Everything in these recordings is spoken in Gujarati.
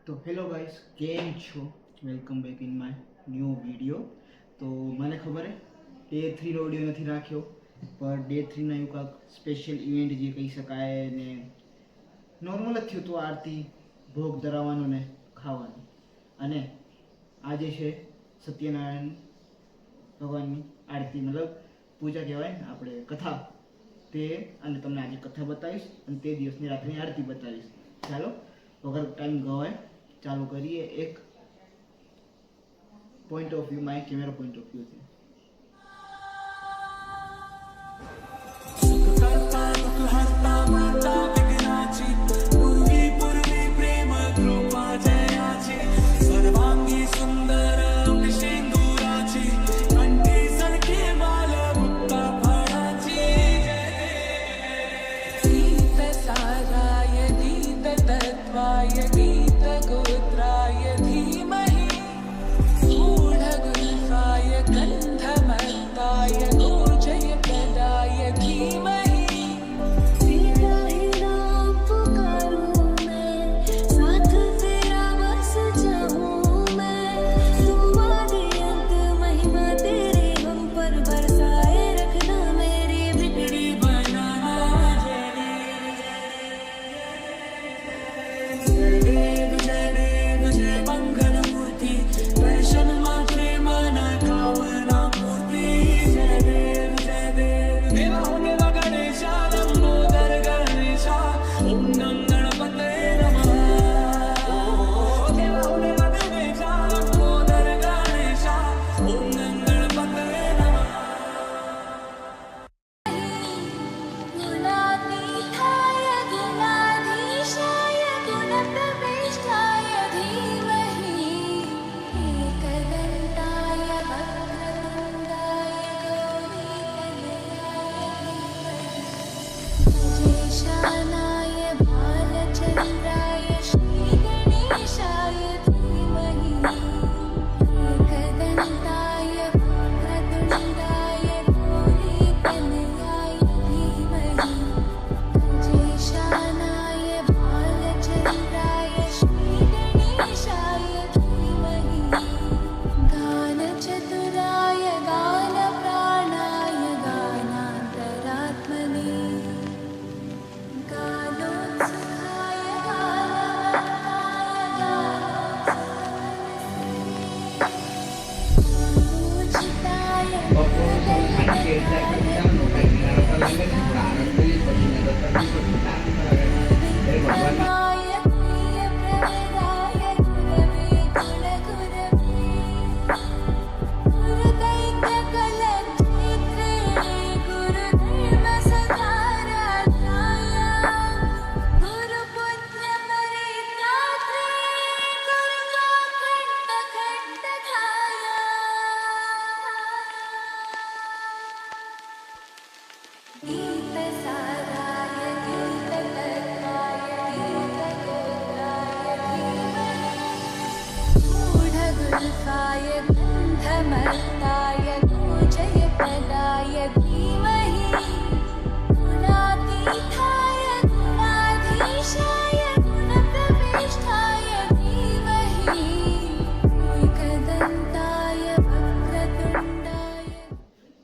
તો હેલો ગાઈસ, કેમ છો? Welcome back in my new video. તો મને ખબર હે ડે 3નો વિડીયો નથી રાખ્યો, પણ ડે 3ના એવું કાંક સ્પેશિયલ ઇવેન્ટ જે કહી શકાય ને નોર્મલ જ થયું હતું. આરતી, ભોગ ધરાવવાનું ને ખાવાનું. અને આજે છે સત્યનારાયણ ભગવાનની આરતી, મતલબ પૂજા કહેવાય ને આપણે, કથા. તે અને તમને આજે કથા બતાવીશ અને તે દિવસની રાત્રિની આરતી બતાવીશ. ચાલો વગર ટાઈમ ગવાય ચાલુ કરીએ. એક point of view, my camera point of વ્યૂથી.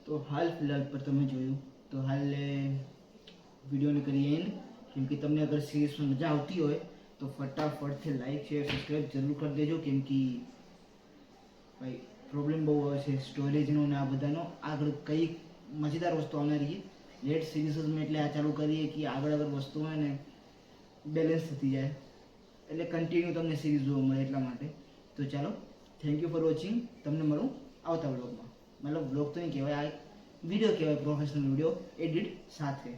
તો હાલ ફિલહાલ પર તમે જોયું તો હાલ વિડીયોને કરીએ એન્ડ. કેમ કે તમને અગર સિરીઝમાં મજા આવતી હોય તો ફટાફટથી લાઈક શેર સબસ્ક્રાઈબ જરૂર કરી દેજો. કેમ કે ભાઈ પ્રોબ્લેમ બહુ આવે છે સ્ટોરેજનો ને આ બધાનો. આગળ કઈ મજેદાર વસ્તુ આવનારી લેટ સિરીઝમાં, એટલે આ ચાલુ કરીએ કે આગળ વસ્તુ હોય ને બેલેન્સ થતી જાય, એટલે કન્ટિન્યુ તમને સિરીઝ જોવા મળે એટલા માટે. તો ચાલો, થેન્ક યુ ફોર વોચિંગ. તમને મળું આવતા વ્લોગમાં. મતલબ વ્લોગ તો નહીં કહેવાય, આ વિડીયો કહેવાય, પ્રોફેશનલ વિડીયો એડિટ સાથે.